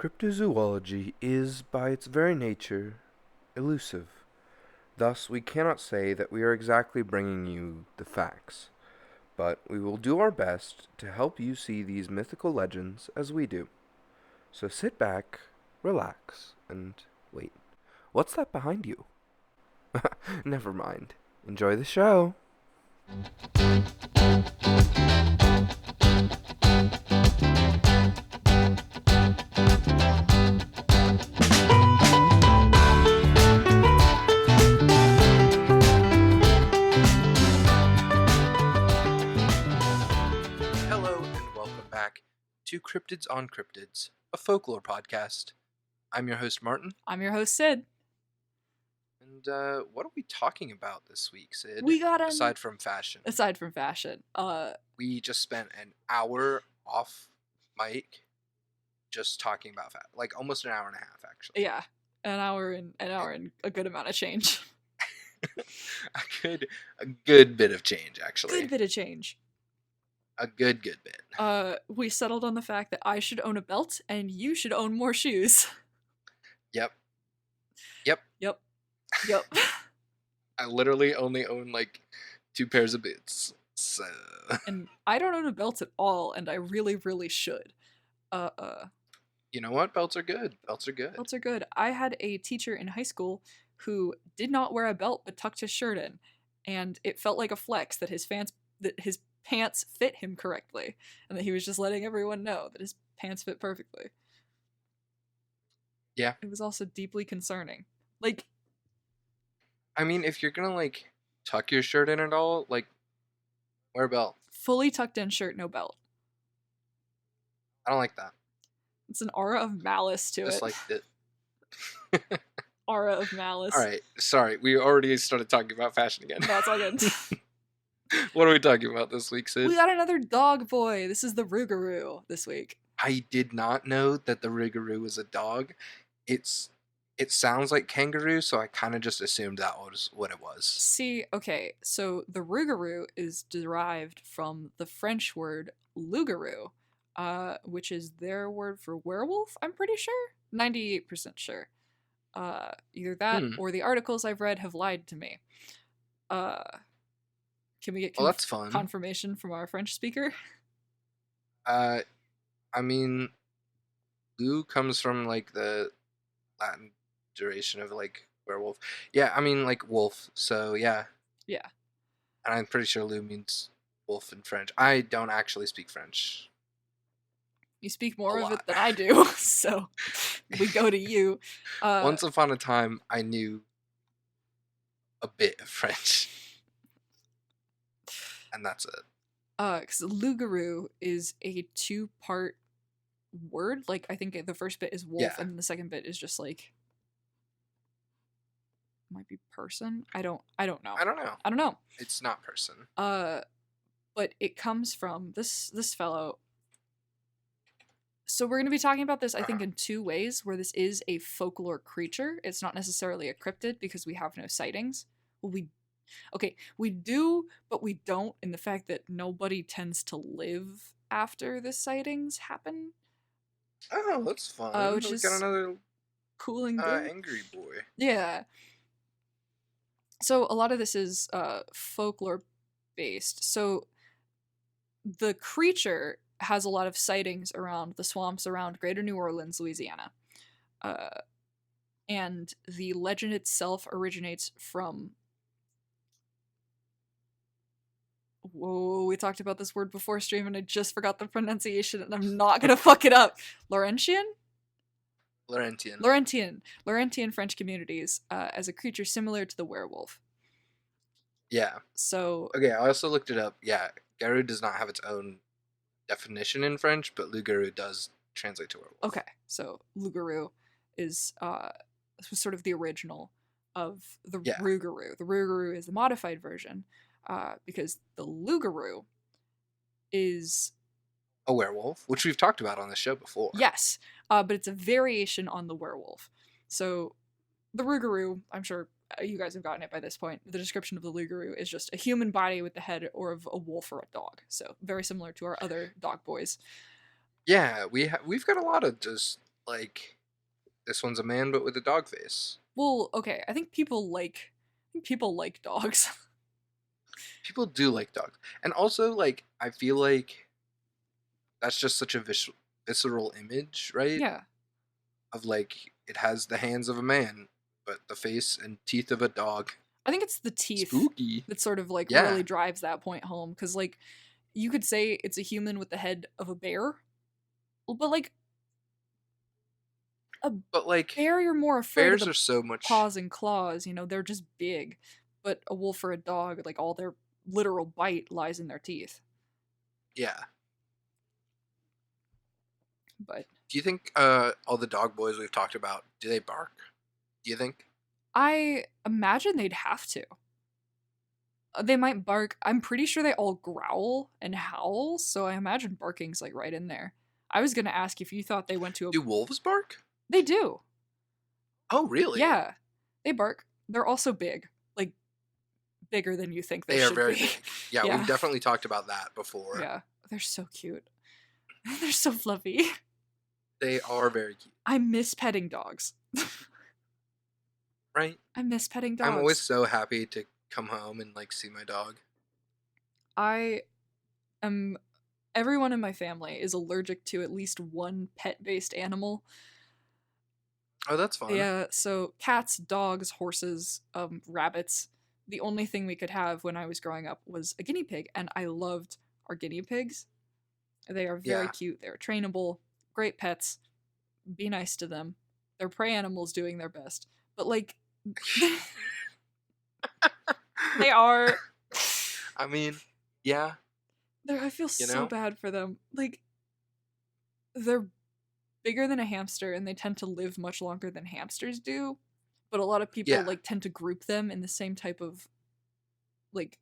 Cryptozoology is, by its very nature, elusive. Thus, we cannot say that we are exactly bringing you the facts, but we will do our best to help you see these mythical legends as we do. So sit back, relax, and wait. What's that behind you? Never mind. Enjoy the show. Hello and welcome back to Cryptids on Cryptids, a folklore podcast. I'm your host Martin, I'm your host, Sid. and what are we talking about this week, Sid? We got aside from fashion. We just spent an hour off mic just talking about like almost an hour and a half, actually. Yeah, an hour and a good amount of change. a good bit of change, actually. Good bit of change. A good bit. We settled on the fact that I should own a belt and you should own more shoes. Yep. I literally only own like 2 pairs of boots. So. And I don't own a belt at all, and I really, really should. You know what? Belts are good. Belts are good. I had a teacher in high school who did not wear a belt but tucked his shirt in, and it felt like a flex that his pants fit him correctly, and that he was just letting everyone know that his pants fit perfectly. Yeah. It was also deeply concerning. Like, I mean, if you're gonna like tuck your shirt in at all, like, wear a belt. Fully tucked in shirt, no belt. I don't like that. It's an aura of malice to Just it. like it. Aura of malice. Alright, sorry, we already started talking about fashion again. No, it's all good. What are we talking about this week, Sid? We got another dog boy. This is the Rougarou this week. I did not know that the Rougarou was a dog. It sounds like kangaroo, so I kind of just assumed that was what it was. See, okay, so the Rougarou is derived from the French word loup-garou, which is their word for werewolf, I'm pretty sure? 98% sure. Either that or the articles I've read have lied to me. Can we get that's fun. Confirmation from our French speaker? I mean, loup comes from like the Latin duration of like werewolf. Yeah, I mean like wolf, so yeah. Yeah. And I'm pretty sure loup means wolf in French. I don't actually speak French. You speak more of it than I do, so we go to you. Once upon a time, I knew a bit of French. And that's it. Because loup-garou is a 2-part word. Like, I think the first bit is wolf, and the second bit is just like, might be person. I don't know. I don't know. It's not person. But it comes from this fellow. So we're going to be talking about this, I think, in 2 ways, where this is a folklore creature. It's not necessarily a cryptid because we have no sightings. Well, we do, but we don't, in the fact that nobody tends to live after the sightings happen. Oh, that's fun. Which is got another cooling good. angry boy. Yeah. So a lot of this is folklore based. So the creature has a lot of sightings around the swamps around Greater New Orleans, Louisiana. And the legend itself originates from... Whoa, we talked about this word before stream and I just forgot the pronunciation and I'm not gonna fuck it up. Laurentian French communities as a creature similar to the werewolf. Yeah. So... Okay, I also looked it up. Yeah, garou does not have its own definition in French, but loup-garou does translate to werewolf. Okay, so loup-garou is sort of the original of the Rougarou. The Rougarou is the modified version, because the loup-garou is a werewolf, which we've talked about on the show before. Yes, but it's a variation on the werewolf. So the Rougarou, I'm sure you guys have gotten it by this point. The description of the Lougarou is just a human body with the head or of a wolf or a dog. So very similar to our other dog boys. Yeah, we've got a lot of just Like, this one's a man but with a dog face. Well, okay, I think people like dogs. People do like dogs. And also, like, I feel like that's just such a visceral image, right? Yeah. Of like, it has the hands of a man, but the face and teeth of a dog. I think it's the teeth Spooky. that sort of like Yeah. really drives that point home cuz like you could say it's a human with the head of a bear, but like a But, like, bear you're more afraid of bears the are so much. paws and claws, you know, they're just big. But a wolf or a dog, like all their literal bite lies in their teeth. Yeah. But Do you think all the dog boys we've talked about, do they bark? Do you think? I imagine they'd have to. They might bark. I'm pretty sure they all growl and howl, so I imagine barking's like right in there. I was gonna ask if you thought they went to a. Do wolves bark? They do. Oh, really? Yeah, they bark. They're also big, like bigger than you think they They are should very be. big. Yeah, we've Yeah, definitely talked about that before. yeah. They're so cute. They're so fluffy. They are very cute, I miss petting dogs. right? I miss petting I'm always dogs. so happy to come home and like see my dog. I am. Everyone in my family is allergic to at least one pet-based animal. Oh, that's fun. Yeah, so cats, dogs, horses, rabbits. The only thing we could have when I was growing up was a guinea pig, and I loved our guinea pigs. They are very Yeah. cute. They're trainable, great pets. Be nice to them. They're prey animals doing their best. But like they are I mean, yeah, I feel you so know? bad for them. Like they're bigger than a hamster and they tend to live much longer than hamsters do. But a lot of people Yeah. like tend to group them in the same type of like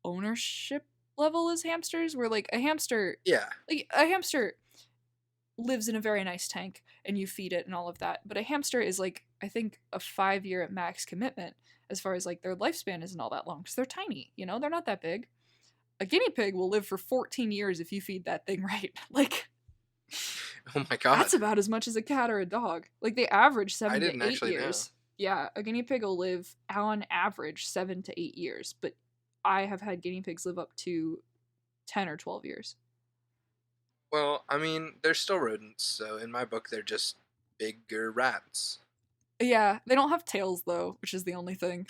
ownership level as hamsters where Yeah. like a hamster lives in a very nice tank and you feed it and all of that, but a hamster is like I think a 5 year at max commitment as far as like their lifespan isn't all that long because they're tiny, you know, they're not that big. A guinea pig will live for 14 years if you feed that thing right. Like Oh my god. that's about as much as a cat or a dog. Like they average I seven didn't to eight actually know. years. Yeah, a guinea pig will live on average 7 to 8 years, but I have had guinea pigs live up to 10 or 12 years. Well, I mean, they're still rodents, so in my book, they're just bigger rats. Yeah, they don't have tails though, which is the only thing.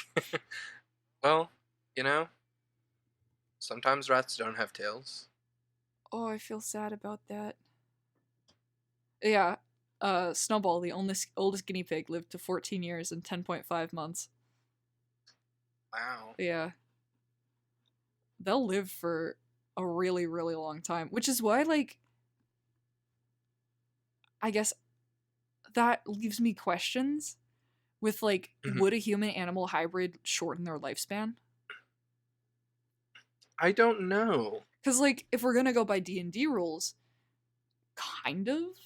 Well, you know, sometimes rats don't have tails. Oh, I feel sad about that. Yeah, Snowball, the oldest guinea pig, lived to 14 years and 10.5 months. Wow. Yeah, they'll live for a really, really long time, which is why, like, I guess that leaves me questions with, like, Mhm. would a human animal hybrid shorten their lifespan? I don't know. Because, like, if we're gonna go by D&D rules, kind of.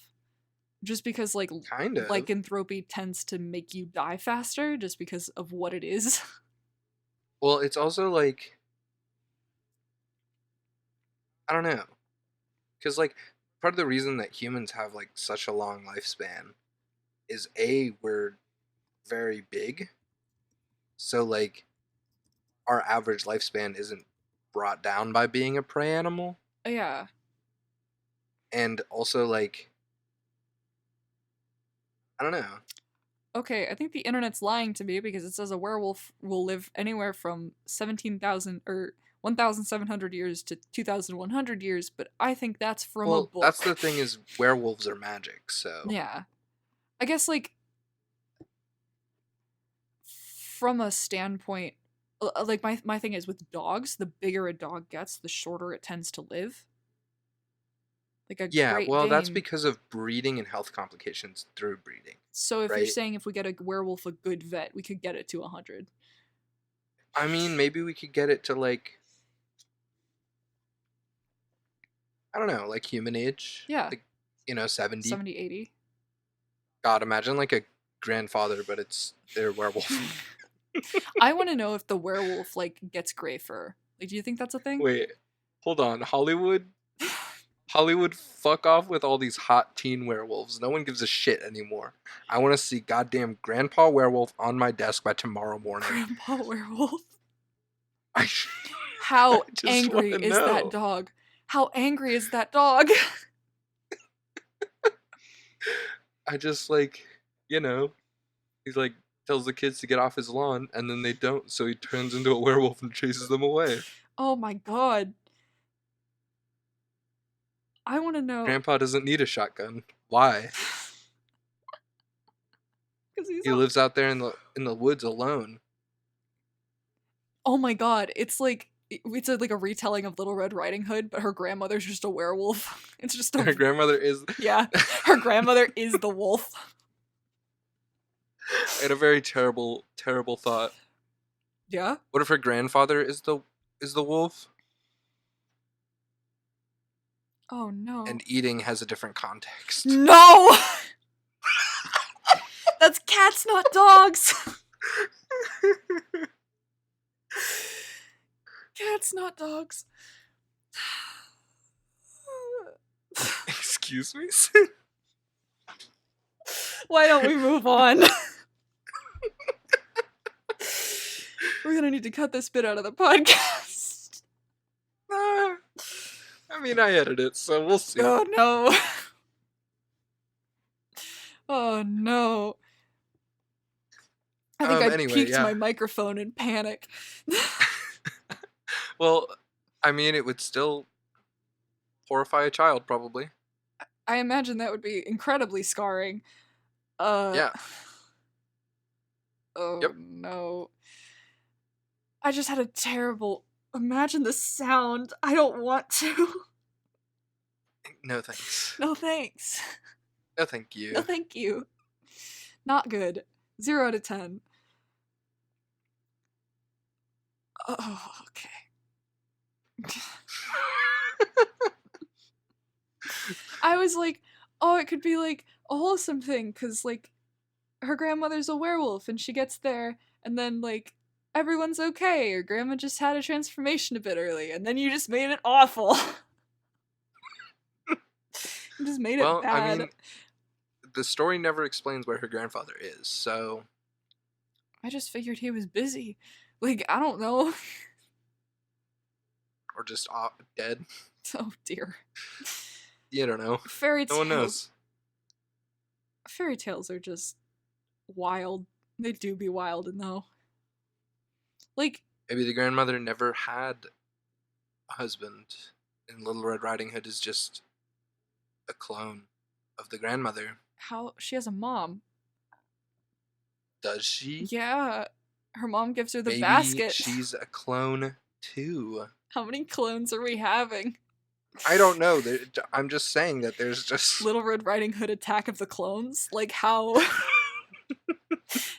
Just because, like, Kind of. lycanthropy tends to make you die faster just because of what it is. Well, it's also like, I don't know. Because, like, part of the reason that humans have, like, such a long lifespan is A, we're very big. So, like, our average lifespan isn't brought down by being a prey animal. Yeah. And also, like, I don't know. Okay, I think the internet's lying to me because it says a werewolf will live anywhere from 17,000 or 1,700 years to 2,100 years, but I think that's from a Well, that's the book. thing is werewolves are magic, so Yeah. I guess, like, from a standpoint, like, my thing is with dogs, the bigger a dog gets, the shorter it tends to live. Like, a yeah, Great well, that's Dane. because of breeding and health complications through breeding, So if you're right? saying if we get a werewolf a good vet, we could get it to 100. I mean, maybe we could get it to like I don't know, like human age, Yeah, like 70. 70, 80. God, imagine like a grandfather, but it's their werewolf. I want to know if the werewolf, like, gets gray fur. Like, do you think that's a thing? Wait, hold on, Hollywood. Hollywood, fuck off with all these hot teen werewolves. No one gives a shit anymore. I want to see goddamn Grandpa Werewolf on my desk by tomorrow morning. Grandpa Werewolf. I, I How just want angry to is that know. dog? How angry is that dog? I just you know, he's like tells the kids to get off his lawn, and then they don't, so he turns into a werewolf and chases them away. Oh my god. I want to know. Grandpa doesn't need a shotgun. Why? Because he's. He lives out there in the woods alone. Oh my god. It's like a retelling of Little Red Riding Hood, but her grandmother's just a werewolf. It's just Her a. grandmother is. Yeah. Her grandmother is the wolf. I had a very terrible, terrible thought. Yeah? What if her grandfather is the wolf? Oh no. And eating has a different context. No! That's cats, not dogs! Cats, not dogs. Excuse me? Why don't we move on? We're gonna need to cut this bit out of the podcast. I mean, I edit it, so we'll see. Oh no. Oh no. I think I Anyway, peeked yeah. my microphone in panic. Well, I mean, it would still horrify a child, probably. I imagine that would be incredibly scarring. Yeah. Oh Yep. no. I just had a terrible. Imagine the sound. I don't want to. No thanks. No thanks. No thank you. No thank you. Not good. 0 out of 10. Oh, okay. I was like, oh, it could be like a wholesome thing, because like her grandmother's a werewolf and she gets there and then like everyone's okay, or grandma just had a transformation a bit early, and then you just made it awful. You just made it Well, bad. I mean, the story never explains where her grandfather is, so. I just figured he was busy. Like, I don't know. Or just dead. Oh dear. You don't know. Fairy No tales. one knows. Fairy tales are just wild. They do be wild, and though. Like, Maybe the grandmother never had a husband, and Little Red Riding Hood is just a clone of the grandmother. how she has a mom. Does she? Yeah. Her mom gives her the Maybe basket. she's a clone too. How many clones are we having? I don't know. I'm just saying that there's just Little Red Riding Hood Attack of the Clones? Like, how?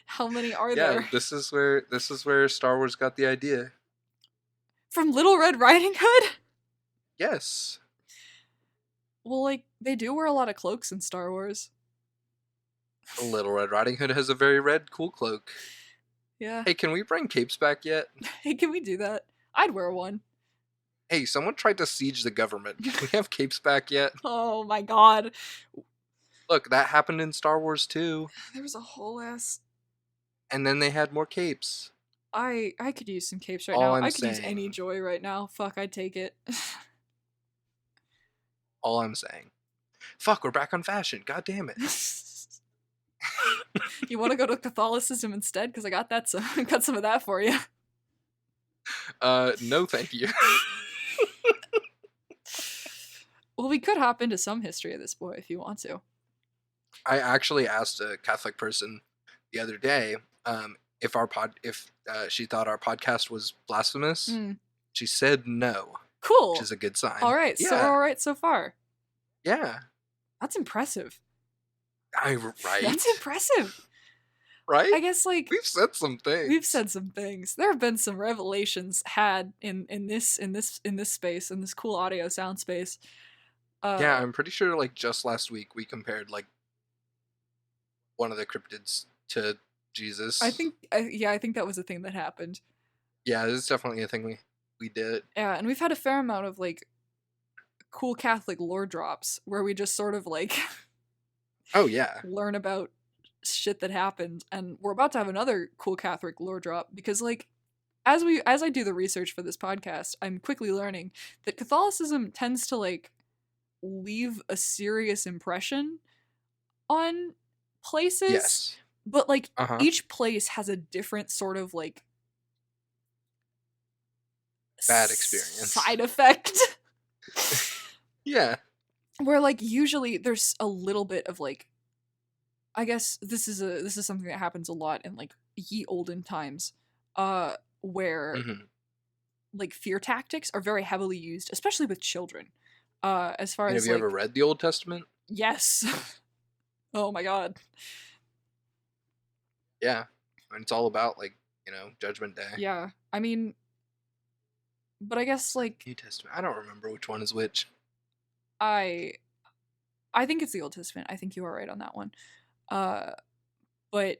How many are yeah. there? This is where Star Wars got the idea. From Little Red Riding Hood? Yes. Well, like, they do wear a lot of cloaks in Star Wars. Little Red Riding Hood has a very red cool cloak. Yeah. Hey, can we bring capes back yet? Hey, can we do that? I'd wear one. Hey, someone tried to siege the government. Can we have capes back yet? Oh my god. Look, that happened in Star Wars too. There was a whole ass. And then they had more capes. I could use some capes right All now. I'm I could use saying- any joy right now. Fuck, I'd take it. All I'm saying. Fuck, we're back on fashion. God damn it. You want to go to Catholicism instead? Because I got that. Got some of that for you. No thank you. Well, we could hop into some history of this boy if you want to. I actually asked a Catholic person the other day if she thought our podcast was blasphemous. Mm. She said no, Cool. which is a good sign. All right. So Yeah. all right so far. Yeah. That's impressive. Right? That's impressive. Right? I guess like We've said some things. we've said some things. There have been some revelations had in this space, in this cool audio sound space. Yeah, I'm pretty sure like just last week we compared like one of the cryptids to Jesus. I think that was a thing that happened. Yeah, this is definitely a thing we did. Yeah, and we've had a fair amount of like cool Catholic lore drops where we just sort of like Oh yeah. learn about shit that happened, and we're about to have another cool Catholic lore drop because like as I do the research for this podcast, I'm quickly learning that Catholicism tends to like leave a serious impression on places, Yes. but like Uh-huh. each place has a different sort of like Bad experience. side effect. Yeah. Where like usually there's a little bit of like, I guess this is something that happens a lot in like ye olden times, where Hmm. like fear tactics are very heavily used, especially with children. As far And have as you ever like, read the Old Testament? yes. Oh my god. Yeah. And it's all about like, Judgment Day. Yeah. I mean, but I guess like New Testament. I don't remember which one is which. I I think it's the Old Testament. I think you are right on that one. Uh but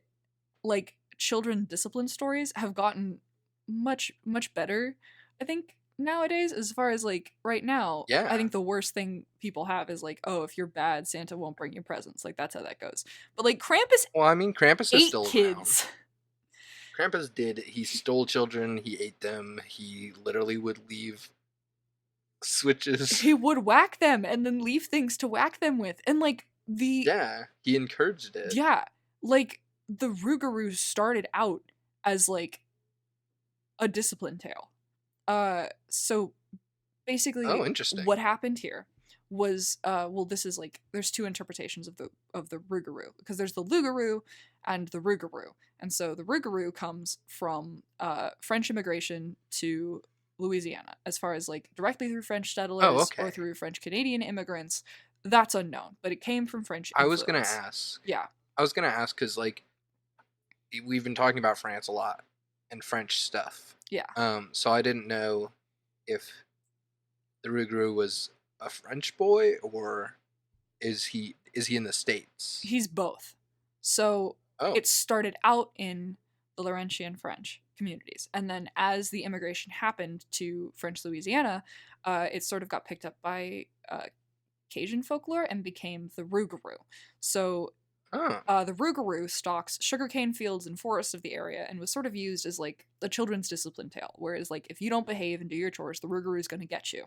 like children discipline stories have gotten much better, I think, nowadays. As far as like right now, I Yeah. think the worst thing people have is like, oh, if you're bad, Santa won't bring you presents. Like that's how that goes. But like Krampus Well, I mean, Krampus is ate still around. kids. Krampus did. He stole children. He ate them. He literally would leave switches. He would whack them and then leave things to whack them with. And like the Yeah. He encouraged it. yeah, like the Rougarou started out as like a discipline tale. So Oh, basically interesting. what happened here was well, this is like there's two interpretations of the Rougarou, because there's the Lougarou and the Rougarou. And so the Rougarou comes from French immigration to Louisiana. As far as like directly through French Oh, settlers or okay. through French Canadian immigrants, that's unknown, but it came from French I was gonna influence. ask. Yeah. Because like we've been talking about France a lot and French stuff. Yeah. So I didn't know if the Rougarou was a French boy or is he in the States? He's both. So Oh. it started out in the Laurentian French communities, and then as the immigration happened to French Louisiana, it sort of got picked up by Cajun folklore and became the Rougarou. So Oh. the Rougarou stalks sugarcane fields and forests of the area and was sort of used as like a children's discipline tale, whereas like if you don't behave and do your chores, the Rougarou is going to get you.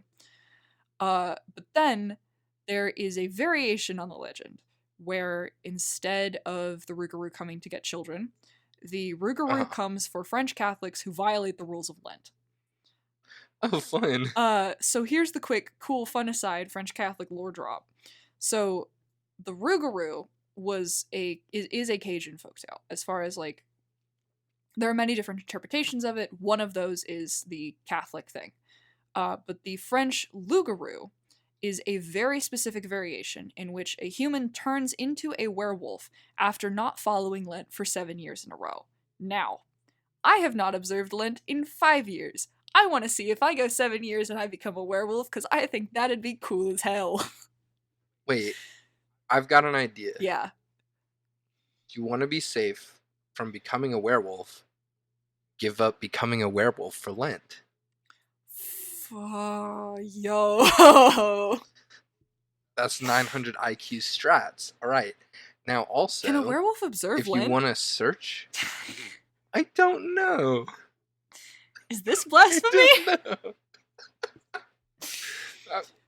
But then there is a variation on the legend where instead of the Rougarou coming to get children, the Rougarou Uh-huh. comes for French Catholics who violate the rules of Lent. Oh, fun. So here's the quick, cool, fun aside French Catholic lore drop. So the Rougarou is a Cajun folktale. As far as like, there are many different interpretations of it. One of those is the Catholic thing. But the French Lougarou is a very specific variation in which a human turns into a werewolf after not following Lent for 7 years in a row. Now, I have not observed Lent in 5 years. I want to see if I go 7 years and I become a werewolf, because I think that'd be cool as hell. Wait, I've got an idea. Yeah. You want to be safe from becoming a werewolf, give up becoming a werewolf for Lent. Yo. That's 900 IQ strats. All right. Now, also, Can a werewolf observe if you Lent? want to search, I don't know. Is this I blasphemy? don't know.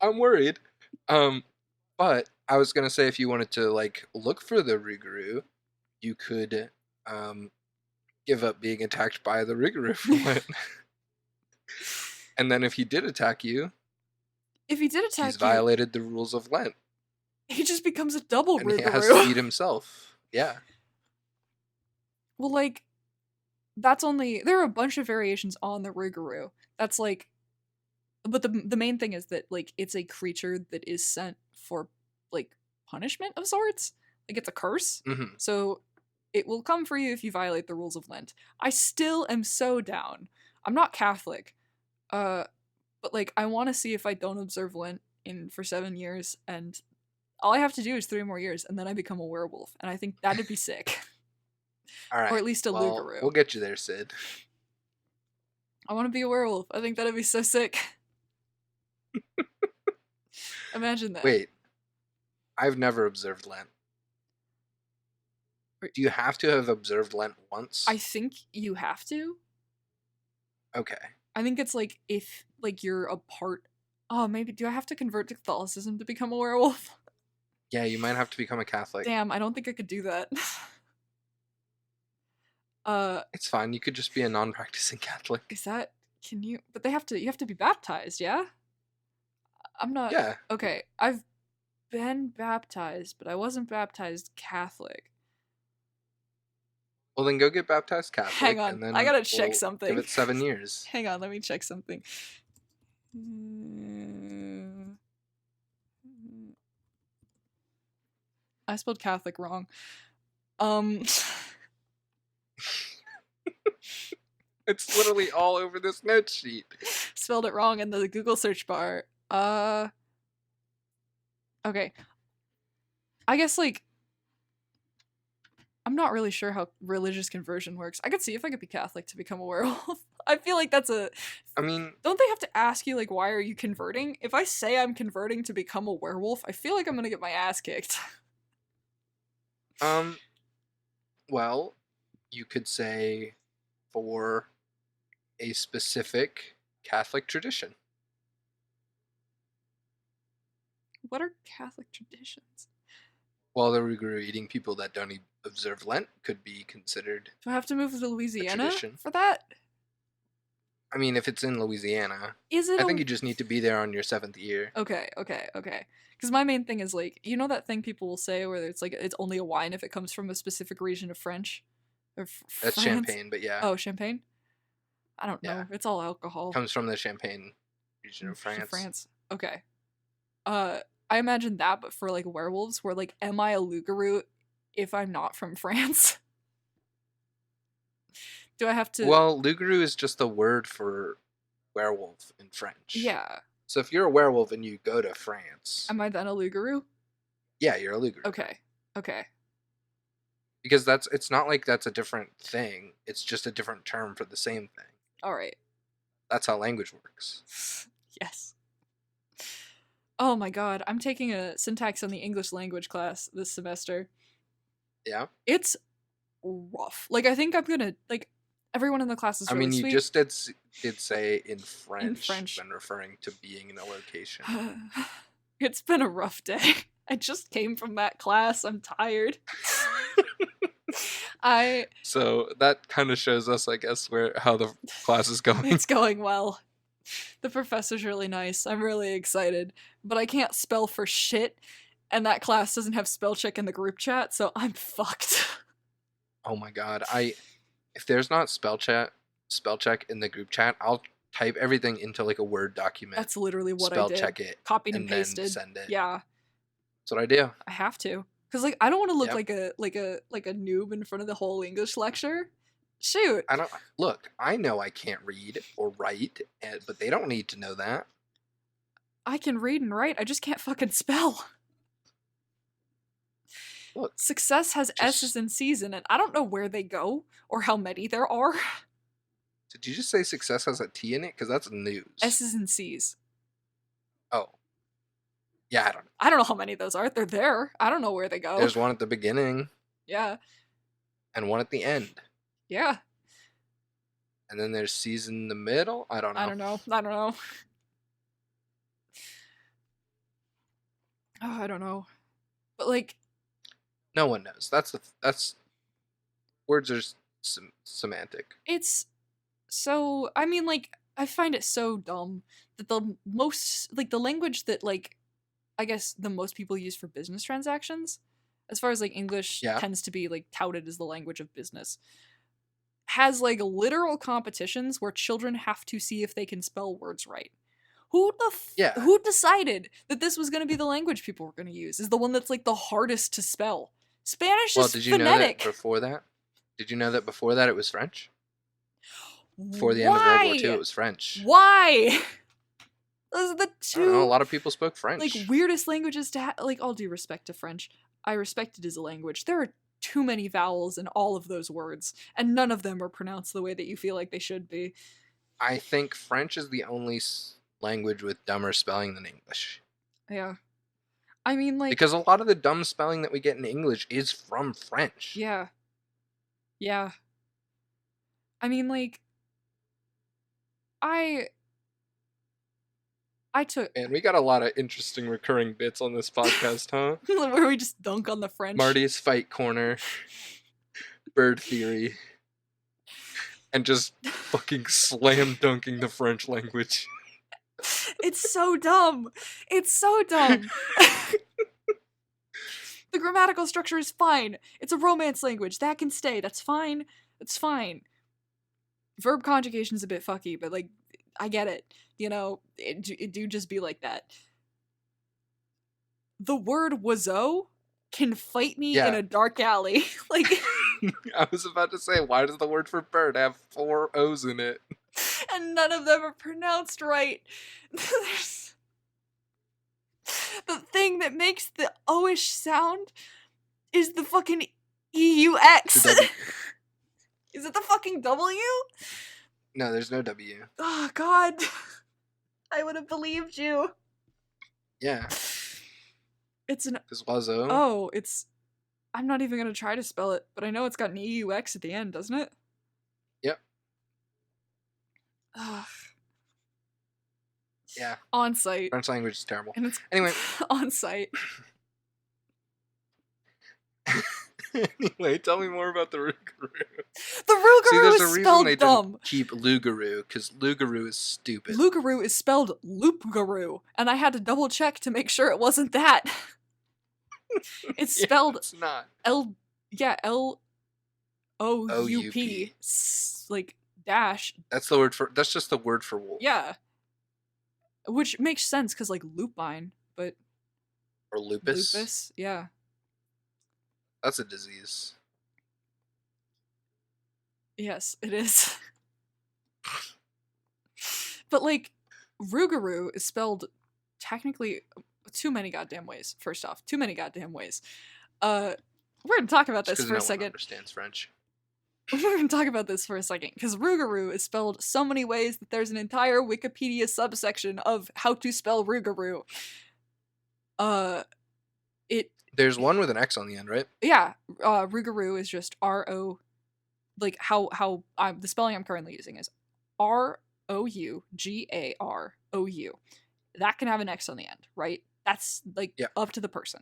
I'm worried. But I was gonna say if you wanted to like look for the Rougarou, you could give up being attacked by the Rougarou for Lent. And then if he did attack you, If he did he's attack you, violated the rules of Lent. he just becomes a double And he has to Rougarou. feed himself. Yeah. Well, like, that's only, there are a bunch of variations on the Rougarou. That's like, but the main thing is that like it's a creature that is sent for like punishment of sorts. Like it's a curse. Mm-hmm. So it will come for you if you violate the rules of Lent. I still am so down. I'm not Catholic. But like I want to see if I don't observe Lent for 7 years, and all I have to do is 3 more years and then I become a werewolf, and I think that'd be sick. All right. Or at least a well, Lougarou. we'll get you there, Sid. I want to be a werewolf. I think that'd be so sick. Imagine that. Wait, I've never observed Lent. Wait, Do you have to have observed Lent I once? think you have to. Okay. I think it's like if like you're a part. Oh, maybe do I have to convert to Catholicism to become a werewolf? Yeah, you might have to become a Catholic. Damn, I don't think I could do that. uh, It's fine. You could just be a non-practicing Catholic. is that can you? But they have to. You have to be baptized. Yeah. I'm not. Yeah. Okay, I've been baptized, but I wasn't baptized Catholic. Well, then go get baptized Hang Catholic, on, and I then gotta check we'll give something. it 7 years. Hang on, let me check something. Mm, I spelled Catholic wrong. Um, It's literally all over this note sheet. spelled it wrong in the Google search bar. Okay. I guess like I'm not really sure how religious conversion works. I could see if I could be Catholic to become a werewolf. I feel like that's a. I mean, Don't they have to ask you like why are you converting? If I say I'm converting to become a werewolf, I feel like I'm gonna get my ass kicked. um, well, you could say for a specific Catholic tradition. What are Catholic traditions? While the Rougarou eating people that don't observe Lent could be considered Do I have to move to a Louisiana tradition. for that? I mean, if it's in Louisiana, Is it I a think you just need to be there on your 7th year. okay, okay, okay? Because my main thing is like you know that thing people will say where it's like it's only a wine if it comes from a specific region of French or That's France. Champagne, but yeah, Oh, Champagne. I don't yeah, know. It's all alcohol. comes from the Champagne region of France. France. Okay. Uh, I imagine that, but for like werewolves, where like, am I a Lougarou if I'm not from France? Do I have to? Well, Lougarou is just a word for werewolf in French. Yeah. So if you're a werewolf and you go to France, Am I then a Lougarou? yeah, you're a Lougarou. Okay. Okay. Because it's not like that's a different thing. It's just a different term for the same thing. All right. That's how language works. Yes. Oh my god, I'm taking a syntax on the English language class this semester. Yeah. It's rough. Like I think I'm gonna like everyone in the class is I really mean, you sweet. just did say in French, French. when referring to being in a location. It's been a rough day. I just came from that class. I'm tired. I So that kind of shows us, I guess, how the class is going. It's going well. The professor's really nice. I'm really excited. But I can't spell for shit, and that class doesn't have spell check in the group chat, so I'm fucked. Oh my god, if there's not spell check in the group chat, I'll type everything into like a Word document. That's literally what I spell did. check it, Copied and and then pasted. send it. Yeah, That's what I do. I have to. Cause like I don't want to look Yep. like a noob in front of the whole English lecture. Shoot. I don't look. I know I can't read or write, but they don't need to know that. I can read and write. I just can't fucking spell. Look, Success has just S's and C's in it. I don't know where they go or how many there are. did you just say success has a T in it? Because that's news. S's and C's. Oh, yeah, I don't know. I don't know how many those are. They're there. I don't know where they go. There's one at the beginning Yeah. and one at the end, Yeah. and then there's C's in the middle. I don't know. I don't know. I don't know. Oh, I don't know. But like No one knows. That's words are semantic. it's so I mean like I find it so dumb that the most like the language that like I guess the most people use for business transactions as far as like English Yeah. tends to be like touted as the language of business has like literal competitions where children have to see if they can spell words right. Yeah. Who decided that this was going to be the language people were going to use? Is the one that's like the hardest to spell. Spanish Well, is did you know phonetic. that before that? Did you know that before that it was French? Before the Why? end of World War II, it was French. Why? Those are the I don't know. A two lot of people spoke French. like weirdest languages to like all due respect to French. I respect it as a language. There are too many vowels in all of those words, and none of them are pronounced the way that you feel like they should be. I think French is the only language with dumber spelling than English. Yeah. I mean, like, Because a lot of the dumb spelling that we get in English is from French. yeah. Yeah. I mean, like, I took And we got a lot of interesting recurring bits on this podcast, huh? where we just dunk on the French. Marty's Fight Corner, Bird Theory, and just fucking slam dunking the French language. It's so dumb. It's so dumb. The grammatical structure is fine. It's a Romance language. That can stay. That's fine. It's fine. Verb conjugation's a bit fucky, but like, I get it. You know, it do just be like that. The word wazo can fight me in a dark alley. Like, I was about to say, why does the word for bird have 4 O's in it? and none of them are pronounced right. There's the thing that makes the O-ish sound is the fucking EUX. Is it the fucking W? No, there's no W. Oh, God. I would have believed you. Yeah. It's an... Because wazo. Oh, it's... I'm not even going to try to spell it, but I know it's got an EUX at the end, doesn't it? Yep. Ugh. Yeah. On site. French language is terrible. And it's Anyway. on site. Anyway, tell me more about the Rougarou. The Rougarou See, there's a is reason spelled they dumb. didn't keep Lougarou, because Lougarou is stupid. Lougarou is spelled Loopgarou, and I had to double check to make sure it wasn't that. It's spelled It's not. L-O-U-P, O-U-P. like dash. That's the word for. That's just the word for wolf. Yeah. Which makes sense because like lupine, but Or lupus. lupus, yeah. That's a disease. Yes, it is. But like, Rougarou is spelled technically too many goddamn ways. First off, too many goddamn ways. We're gonna talk about this Just 'cause for a no one second. understands French. We're gonna talk about this for a second because Rougarou is spelled so many ways that there's an entire Wikipedia subsection of how to spell Rougarou. There's one with an X on the end, right? Yeah, Rougarou is just R-O, like how the spelling I'm currently using is R-O-U-G-A-R-O-U. That can have an X on the end, right? That's like up to the person.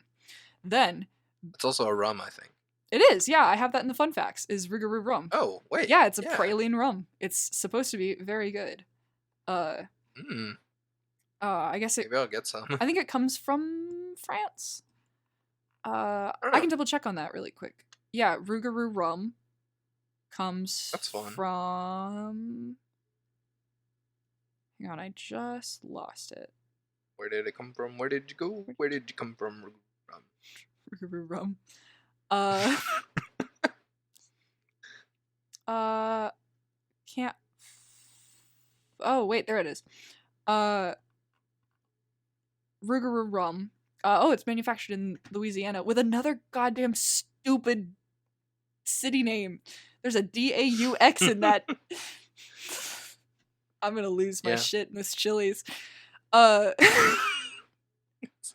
Then It's also a rum, I think. it is, yeah. I have that in the fun facts. Is Rougarou rum? Oh wait. Yeah, it's a praline rum. It's supposed to be very good. I guess Maybe I'll get some. I think it comes from France. I can double check on that really quick. Yeah, Rougarou rum comes That's fun. from... Hang on, I just lost it. Where did it come from? Where did you go? Where did you come from? Rougarou rum. Can't... Oh, wait, there it is. Rougarou rum. It's manufactured in Louisiana with another goddamn stupid city name. There's a D-A-U-X in that. I'm gonna lose my shit in this Chili's.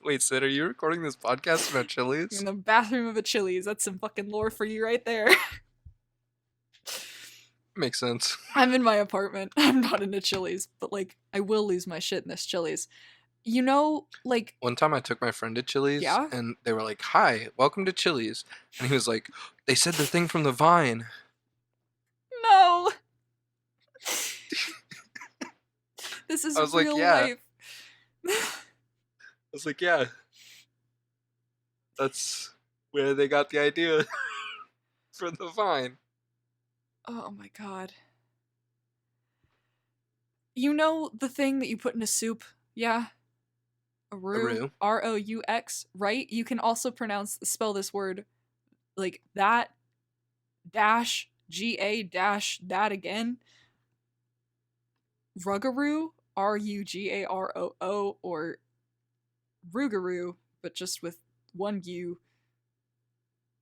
Wait, Sid, are you recording this podcast about Chili's? In the bathroom of a Chili's. That's some fucking lore for you right there. Makes sense. I'm in my apartment. I'm not in a Chili's, but like, I will lose my shit in this Chili's. You know, like... One time I took my friend to Chili's, and they were like, "Hi, welcome to Chili's." And he was like, "They said the thing from the Vine." No! This is real life. I was like, yeah. That's where they got the idea for the Vine. Oh my god. You know the thing that you put in a soup? Yeah? A roux, R-O-U-X, right? You can also spell this word like that, dash, G-A, dash, that again. Rougarou, R-U-G-A-R-O-O, or Rougarou, but just with one U,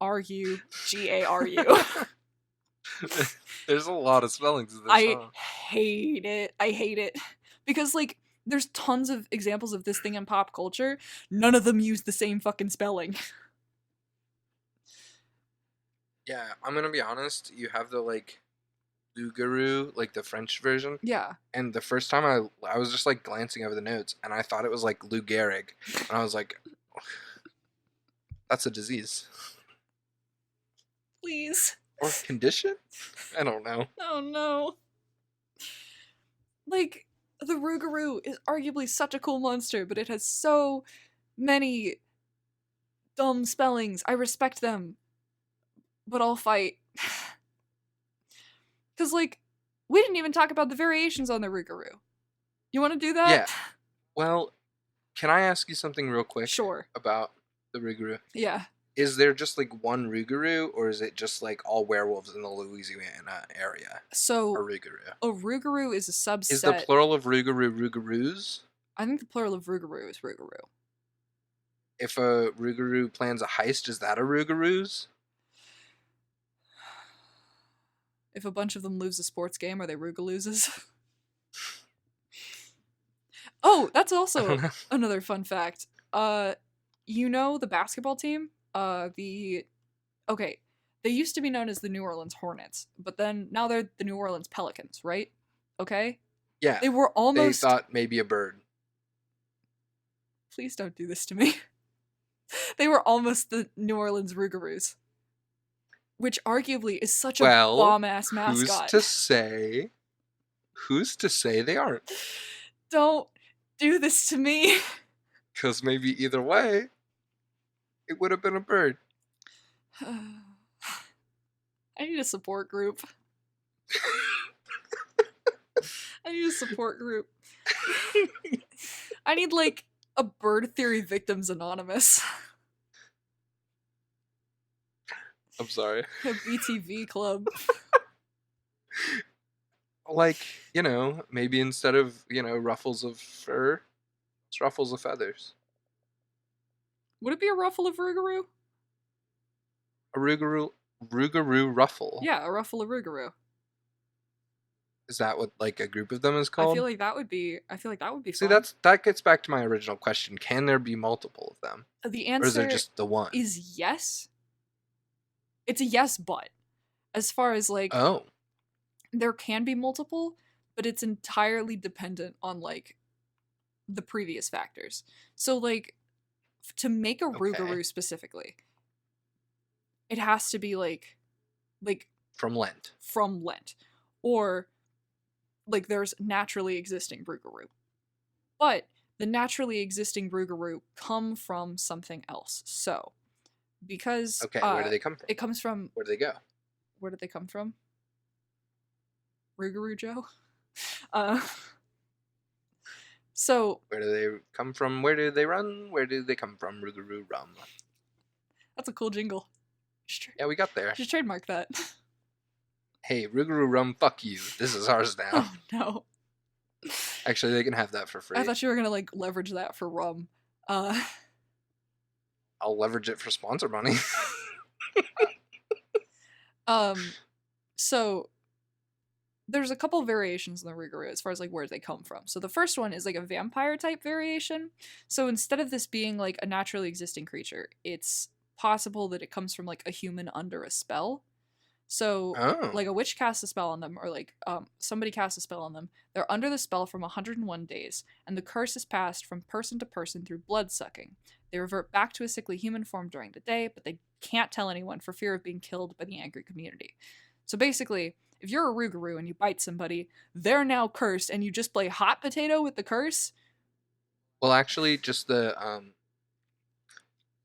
R-U-G-A-R-U. There's a lot of spellings of this. I hate it. Because, like, There's tons of examples of this thing in pop culture. None of them use the same fucking spelling. Yeah, I'm gonna be honest. You have the like Lougarou, like the French version, Yeah. and the first time I was just like glancing over the notes, and I thought it was like Lou Gehrig, and I was like, that's a disease Please. or condition. I don't know. Oh no. Like, the Rougarou is arguably such a cool monster, but it has so many dumb spellings. I respect them, but I'll fight. Because, like, we didn't even talk about the variations on the Rougarou. You want to do that? Yeah. Well, can I ask you something real quick Sure. about the Rougarou? Yeah. Is there just like one Rougarou, or is it just like all werewolves in the Louisiana area So, are Rougarou? a Rougarou is a subset. Is the plural of Rougarou Rougarous? I think the plural of Rougarou is Rougarou. If a Rougarou plans a heist, is that a Rougarouse? If a bunch of them lose a sports game, are they Rougalooses? Oh, that's I don't also know. another fun fact. You know the basketball team? Okay, they used to be known as the New Orleans Hornets, but then now they're the New Orleans Pelicans, right? Okay? Yeah, They were they almost thought maybe a bird. Please don't do this to me. They were almost the New Orleans Rougarous, which arguably is such a Well, bomb-ass who's mascot. to say? Who's to say they aren't? Don't do this to me. Because maybe either way, it would have been a bird. I need a support group. I need a support group. I need, like, a Bird Theory Victims Anonymous. I'm sorry. A BTV club. Like, maybe instead of, ruffles of fur, it's ruffles of feathers. Would it be a ruffle of Rougarou? A Rougarou ruffle. Yeah, a ruffle of Rougarou. Is that what like a group of them is I called? feel like that would be See, fun. that gets back to my original question. Can there be multiple of them? The Or is there answer just the one? is yes. It's a yes, but as far as like Oh. there can be multiple, but it's entirely dependent on like the previous factors. So like to make a Rougarou specifically, it has to be like From Lent. from Lent, or like there's naturally existing Rougarou, but the naturally existing Rougarou come from something else. So because Okay, where do they come from? it comes from Where do they go? where did they come from? Rougarou Joe. So Where do they come from? Where do they run? Where do they come from? Rougarou rum. that's a cool jingle. Yeah, we got there. Just trademark that. Hey, Rougarou rum, fuck you. This is ours now. Oh no. Actually, they can have that for free. I thought you were gonna like leverage that for rum. I'll leverage it for sponsor money. So there's a couple variations in the Rougarou as far as like where they come from. So the first one is like a vampire type variation. So instead of this being like a naturally existing creature, it's possible that it comes from like a human under a spell. So Oh. like a witch casts a spell on them, or like somebody casts a spell on them. They're under the spell from 101 days, and the curse is passed from person to person through blood sucking. They revert back to a sickly human form during the day, but they can't tell anyone for fear of being killed by the angry community. So basically, if you're a Rougarou and you bite somebody, they're now cursed, and you just play hot potato with the curse. Well, actually, just the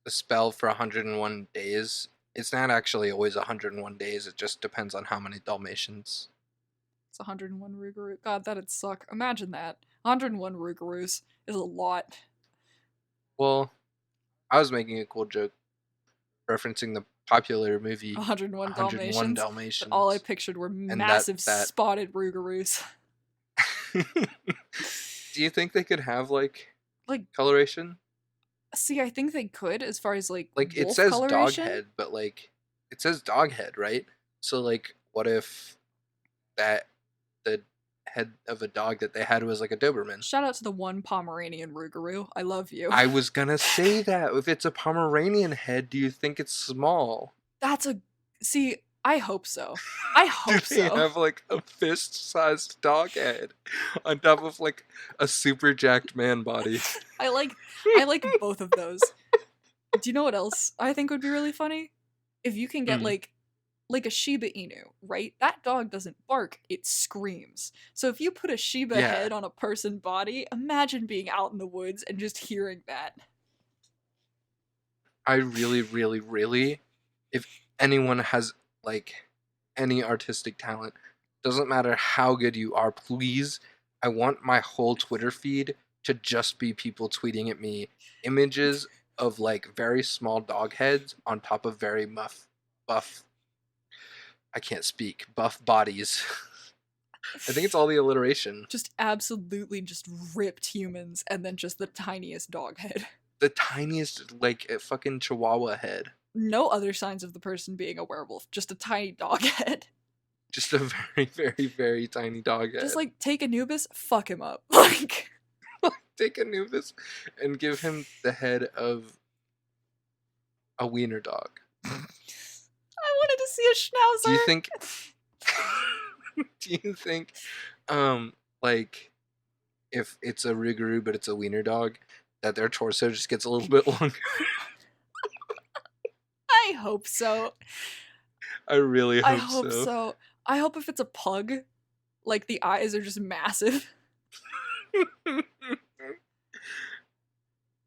spell for 101 days. It's not actually always 101 days. It just depends on how many Dalmatians. It's 101 Rougarou. God, that'd suck. Imagine that. 101 Rougarous is a lot. Well, I was making a cool joke referencing the popular movie 101 101 Dalmatians. Dalmatians. All I pictured were massive spotted Rougarous. Do you think they could have like coloration? See, I think they could, as far as like Like it wolf says coloration. dog head, but like it says dog head, right? So like what if that the head of a dog that they had was like a Doberman. Shout out to the one Pomeranian Rougarou. I love you. I was gonna say that. If it's a Pomeranian head, do you think it's small? That's a see. I hope so. I Do hope they so. have like a fist-sized dog head on top of like a super jacked man body? I like both of those. Do you know what else I think would be really funny? If you can get Mm. like a Shiba Inu, right? That dog doesn't bark, it screams. So if you put a Shiba Yeah, head on a person body, imagine being out in the woods and just hearing that. I really, really, really, if anyone has like any artistic talent, doesn't matter how good you are, please, I want my whole Twitter feed to just be people tweeting at me images of like very small dog heads on top of very buff, I can't speak, buff bodies. I think it's all the alliteration. Just absolutely just ripped humans and then just the tiniest dog head. The tiniest, like, a fucking chihuahua head. No other signs of the person being a werewolf, just a tiny dog head. Just a very, very, very tiny dog head. Just like take Anubis, fuck him up. Like Take Anubis and give him the head of a wiener dog. I wanted to see a schnauzer. Do you think do you think like if it's a Rougarou but it's a wiener dog that their torso just gets a little bit longer? I hope so. I really hope, I hope so. I hope if it's a pug, like the eyes are just massive.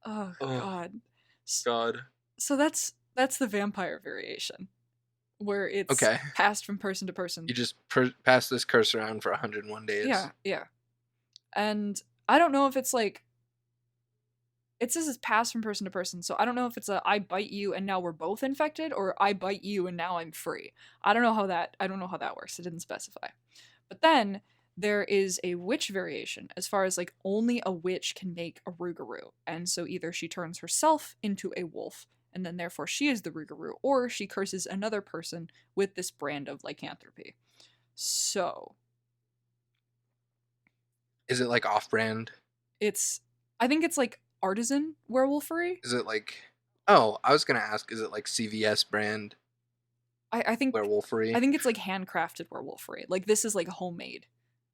Oh god. God. So that's the vampire variation, where it's Okay. passed from person to person. You just pass this curse around for 101 days. Yeah, yeah. And I don't know if it's like it says it's passed from person to person, so I don't know if it's a I bite you and now we're both infected or I bite you and now I'm free. I don't know how that works. It didn't specify. But then there is a witch variation as far as like only a witch can make a Rougarou. And so either she turns herself into a wolf and then therefore she is the Rougarou, or she curses another person with this brand of lycanthropy. So Is it like off-brand? I think it's like artisan werewolfery. Is it like Oh, I was going to ask, is it like CVS brand I think werewolfery? I think it's like handcrafted werewolfery. Like this is like homemade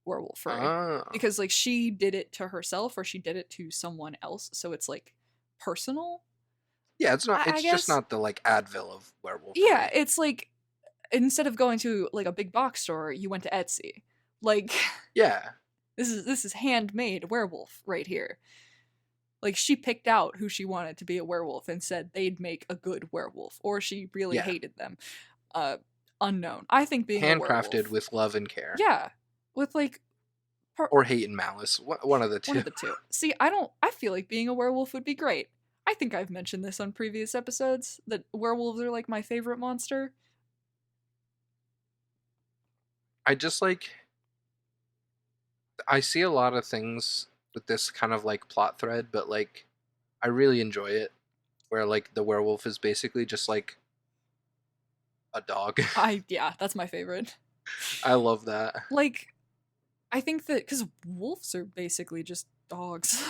werewolfery. Oh. Because like she did it to herself or she did it to someone else, so it's like personal. Yeah, it's not. I It's guess. just not the like Advil of werewolf. Yeah, it's like instead of going to like a big box store, you went to Etsy. Like Yeah, this is handmade werewolf right here. Like she picked out who she wanted to be a werewolf and said they'd make a good werewolf, or she really Yeah. hated them. Unknown. I think being a handcrafted werewolf, with love and care. yeah, with like Or hate and malice. One of the two. one of the two. See, I feel like being a werewolf would be great. I think I've mentioned this on previous episodes that werewolves are like my favorite monster. I just like. I see a lot of things with this kind of like plot thread, but like, I really enjoy it. Where like the werewolf is basically just like a dog. Yeah, that's my favorite. I love that. Like, I think that because wolves are basically just dogs.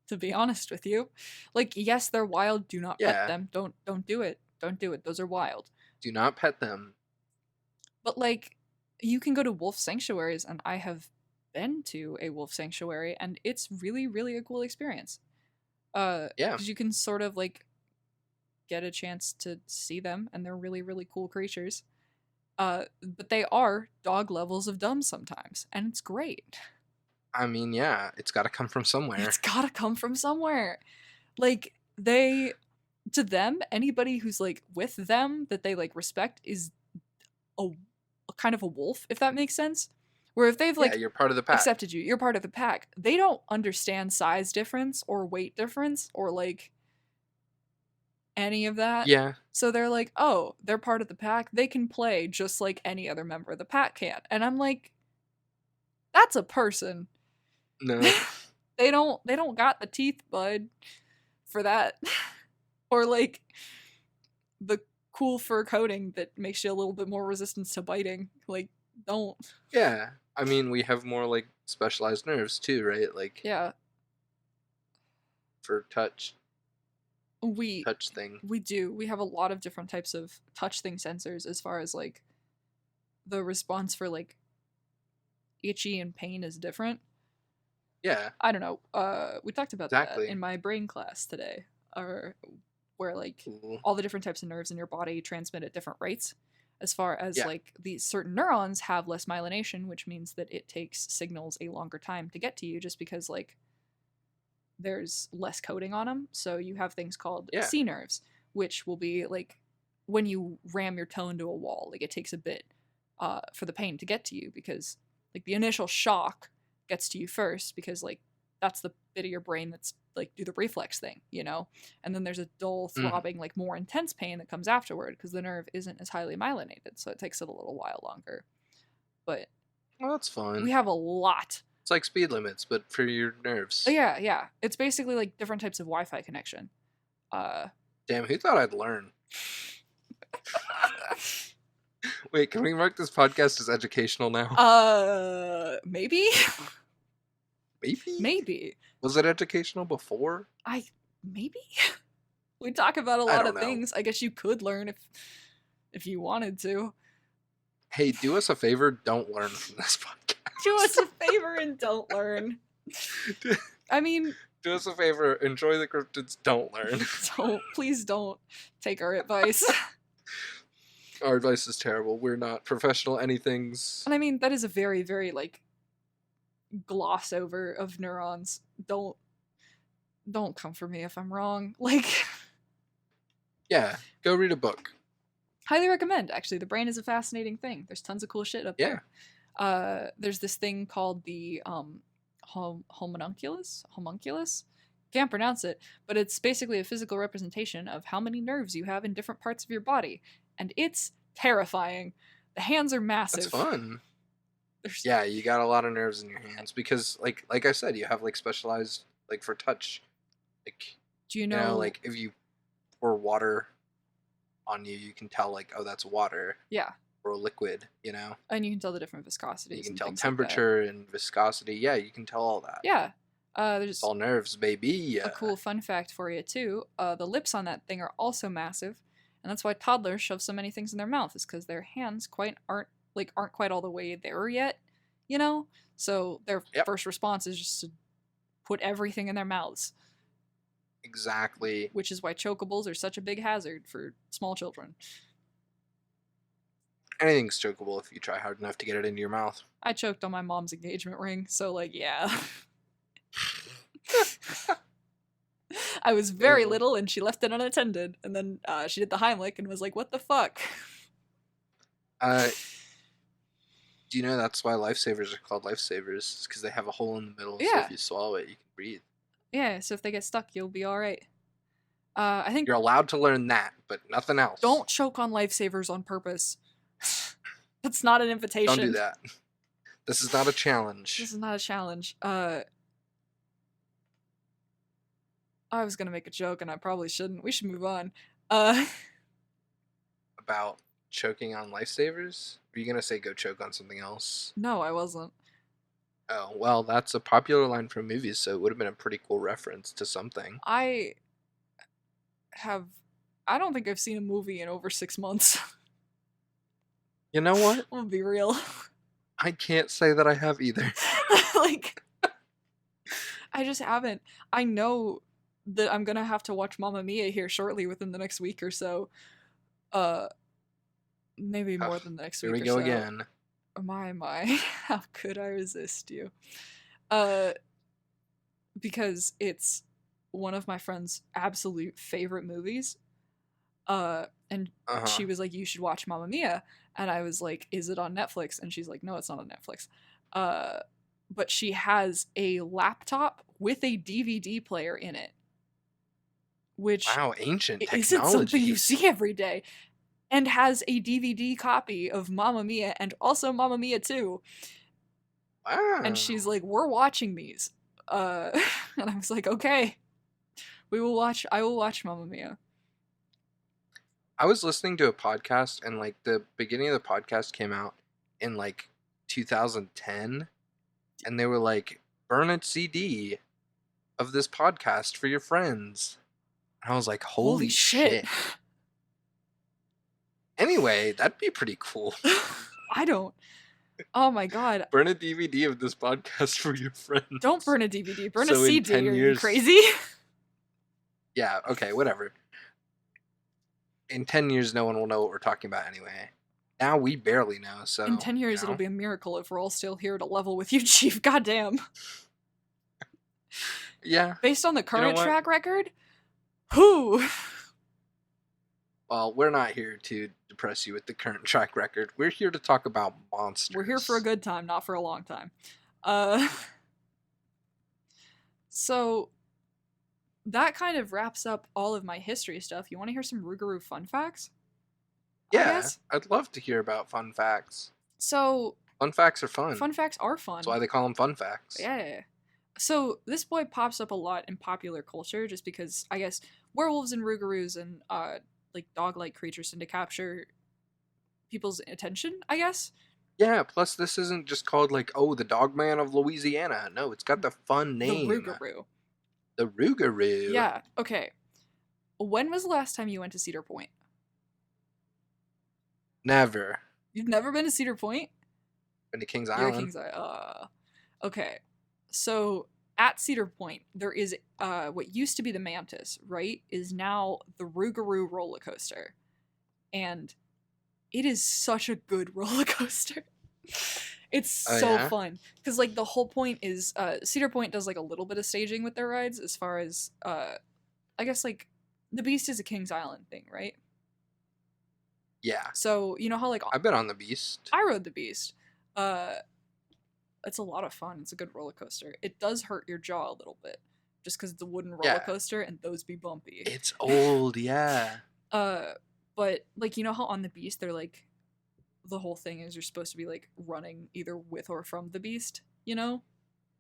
To be honest with you, like yes, they're wild. Do not Yeah. pet them. Don't do it. Don't do it. Those are wild. Do not pet them. But like, you can go to wolf sanctuaries, and I have been to a wolf sanctuary, and it's really, really a cool experience. Yeah. Because you can sort of like get a chance to see them, and they're really, really cool creatures. But they are dog levels of dumb sometimes, and it's great. I mean, yeah, it's got to come from somewhere. It's gotta come from somewhere. Like to them, anybody who's like with them that they like respect is a kind of a wolf, if that makes sense. Where if they've like Yeah, you're part of the pack. accepted you, you're part of the pack. They don't understand size difference or weight difference or like any of that. Yeah. So they're like, oh, they're part of the pack. They can play just like any other member of the pack can. And I'm like, that's a person. No. They don't got the teeth, bud, for that. Or like the cool fur coating that makes you a little bit more resistant to biting. Like, don't. Yeah. I mean, we have more like specialized nerves too, right? Like Yeah, for we touch thing. we do. We have a lot of different types of touch thing sensors as far as like the response for like itchy and pain is different. Yeah, I don't know. We talked about that exactly. in my brain class today, or where like Cool. all the different types of nerves in your body transmit at different rates. As far as Yeah. like these certain neurons have less myelination, which means that it takes signals a longer time to get to you, just because like there's less coding on them. So you have things called Yeah. C nerves, which will be like when you ram your toe into a wall, like it takes a bit for the pain to get to you because like the initial shock gets to you first because like that's the bit of your brain that's like do the reflex thing, you know? And then there's a dull, Mm. throbbing, like more intense pain that comes afterward because the nerve isn't as highly myelinated. So it takes it a little while longer. But Well, that's we fun. have a lot. It's like speed limits, but for your Oh, nerves. yeah, yeah. It's basically like different types of Wi Fi connection. Uh, Damn, who thought I'd learn? Wait, can we mark this podcast as educational now? Maybe? Maybe? Maybe. Was it educational before? Maybe? We talk about a I lot don't of know. things. I guess you could learn if you wanted to. Hey, do us a favor, don't learn from this Do us podcast. a favor and don't learn. I mean, Do us a favor, enjoy the cryptids, don't learn. please don't take our advice. Our advice is terrible. We're not professional anythings. And I mean, that is a very, very like gloss over of neurons. Don't come for me if I'm wrong. Like, Yeah, go read a book. highly recommend. Actually, the brain is a fascinating thing. There's tons of cool shit up Yeah. there. There's this thing called the homunculus. Can't pronounce it, but it's basically a physical representation of how many nerves you have in different parts of your body, and it's terrifying. The hands are That's massive. fun. There's, Yeah, you got a lot of nerves in your hands because like I said, you have like specialized like for touch. Like do you you know, know? like if you pour water on you, you can tell like, oh, that's water Yeah, or a liquid, you know? and you can tell the different You viscosities can and tell things like that. temperature and viscosity. Yeah, you can tell all that. Yeah. It's There's all nerves, baby. a cool fun fact for you too. The lips on that thing are also massive, and that's why toddlers shove so many things in their mouth. Is because their hands aren't quite all the way there yet, you know. So their Yep. first response is just to put everything in their mouths, Exactly. which is why chokables are such a big hazard for small children. Anything's chokeable if you try hard enough to get it into your mouth. I choked on my mom's engagement ring, so like yeah. I was very Ew. little and she left it unattended, and then she did the Heimlich and was like, "What the fuck?" Do you know that's why lifesavers are called lifesavers? Because they have a hole in the middle, so Yeah. if you swallow it, you can breathe. Yeah, so if they get stuck, you'll be all right. I think You're allowed to learn that, but nothing else. don't choke on lifesavers on purpose. That's not an invitation. Don't do that. This is not a challenge. This is not a challenge. I was gonna make a joke and I probably shouldn't. We should move on. About choking on lifesavers? Were you gonna say go choke on something else? No, I wasn't. Oh, well, that's a popular line from movies, so it would have been a pretty cool reference to something. I don't think I've seen a movie in over 6 months. You know what? I'm gonna be real. I can't say that I have either. Like, I just haven't. I know that I'm gonna have to watch Mamma Mia here shortly within the next week or so. Maybe more than the next Here week we or go so. again. My, how could I resist you? Because it's one of my friend's absolute favorite movies. And she was like, "You should watch Mamma Mia," and I was like, "Is it on Netflix?" And she's like, "No, it's not on Netflix." But she has a laptop with a DVD player in it, which Wow, ancient isn't something technology. you see every day, and has a DVD copy of Mamma Mia and also Mamma Mia 2. Wow. And she's like, "We're watching these," and I was like, "Okay, I will watch Mamma Mia." I was listening to a podcast, and like the beginning of the podcast came out in like 2010, and they were like, burn a CD of this podcast for your friends. And I was like, Holy holy shit. shit. Anyway, that'd be pretty cool. I don't. Oh my god. Burn a DVD of this podcast for your friends. Don't burn a DVD. Burn So a in CD. 10 Are you years- crazy? Yeah, okay, whatever. In 10 years, no one will know what we're talking about anyway. Now we barely know, so... In 10 years, it'll be a miracle if we're all still here to level with you, Chief. Goddamn. Yeah. Based on the current what? track record, who? Well, we're not here to depress you with the current track record. We're here to talk about monsters. We're here for a good time, not for a long time. So that kind of wraps up all of my history stuff. You want to hear some Rougarou fun facts? Yeah, I'd love to hear about fun facts. So Fun facts are fun. fun facts are fun. That's why they call them fun facts. Yeah. So this boy pops up a lot in popular culture just because I guess werewolves and Rougarous and like dog-like creatures tend to capture people's attention, I guess. Yeah, plus this isn't just called like, oh, the Dogman of Louisiana. No, it's got the fun name. The Rougarou. The Rougarou. Yeah, okay. When was the last time you went to Cedar Point? Never. You've never been to Cedar Point? Been to Kings You're Island. at Kings Island. Okay. So at Cedar Point, there is what used to be the Mantis, right? Is now the Rougarou roller coaster. And it is such a good roller coaster. It's so fun. Because like the whole point is Cedar Point does like a little bit of staging with their rides as far as I guess like the Beast is a Kings Island thing, right? Yeah. So you know how like I've been on the Beast. I rode the Beast. It's a lot of fun. It's a good roller coaster. It does hurt your jaw a little bit, just because it's a wooden roller coaster and those be bumpy. It's old, yeah. But like you know how on the Beast they're like, the whole thing is you're supposed to be like running either with or from the Beast, you know?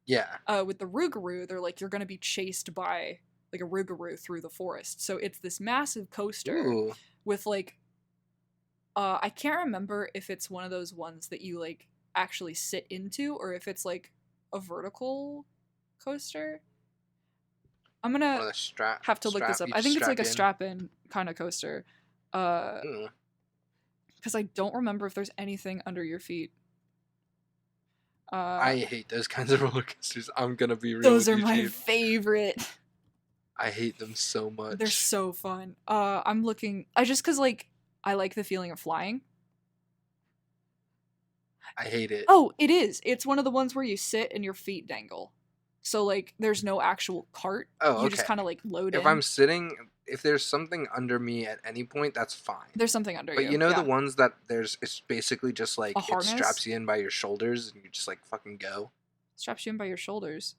Yeah. With the Rougarou, they're like you're gonna be chased by like a Rougarou through the forest. So it's this massive coaster with like, I can't remember if it's one of those ones that you like actually sit into or if it's like a vertical coaster. I'm gonna have to look this up. I think it's like a strap-in kind of coaster. Because I don't remember if there's anything under your feet. I hate those kinds of roller coasters. I'm gonna be real. Those are my favorite. I hate them so much. They're so fun. I'm looking. Because like I like the feeling of flying. I hate it. Oh, it is. It's one of the ones where you sit and your feet dangle. So like there's no actual cart. Oh, okay. You just kind of like load in. If I'm sitting, if there's something under me at any point, that's fine. There's something under you. But you know the ones that it's basically just like a it harness? straps you in by your shoulders and you just like fucking go. Straps you in by your shoulders.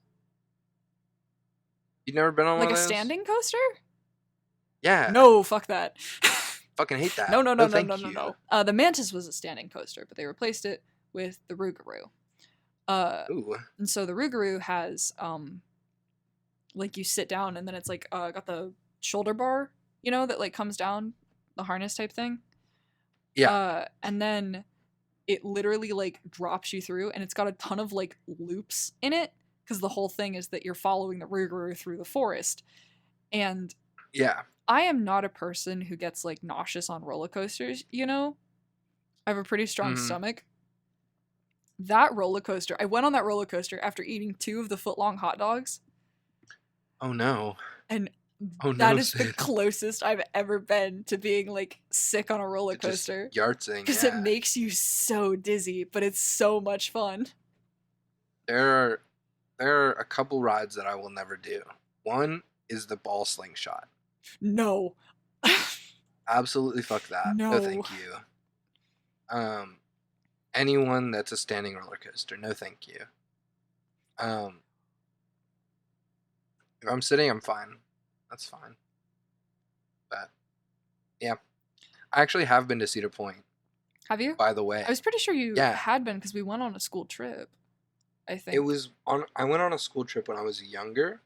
You've never been on like one of a those? standing coaster? Yeah. No, fuck that. Fucking hate that. No. Thank you. The Mantis was a standing coaster, but they replaced it with the Rougarou. Ooh. And so the Rougarou has like you sit down and then it's like got the shoulder bar, you know, that like comes down, the harness type thing. Yeah. And then it literally like drops you through and it's got a ton of like loops in it because the whole thing is that you're following the Rougarou through the forest. And yeah. I am not a person who gets like nauseous on roller coasters, you know? I have a pretty strong stomach. That roller coaster, I went on that roller coaster after eating 2 of the foot-long hot dogs. Oh no. And that is the closest I've ever been to being like sick on a roller coaster. Yartzing. Because it makes you so dizzy, but it's so much fun. There are a couple rides that I will never do. One is the ball slingshot. No. Absolutely fuck that. No thank you. Anyone that's a standing roller coaster, no thank you. If I'm sitting, I'm fine. That's fine. But yeah, I actually have been to Cedar Point. Have you? By the way, I was pretty sure you had been because we went on a school trip. I think I went on a school trip when I was younger,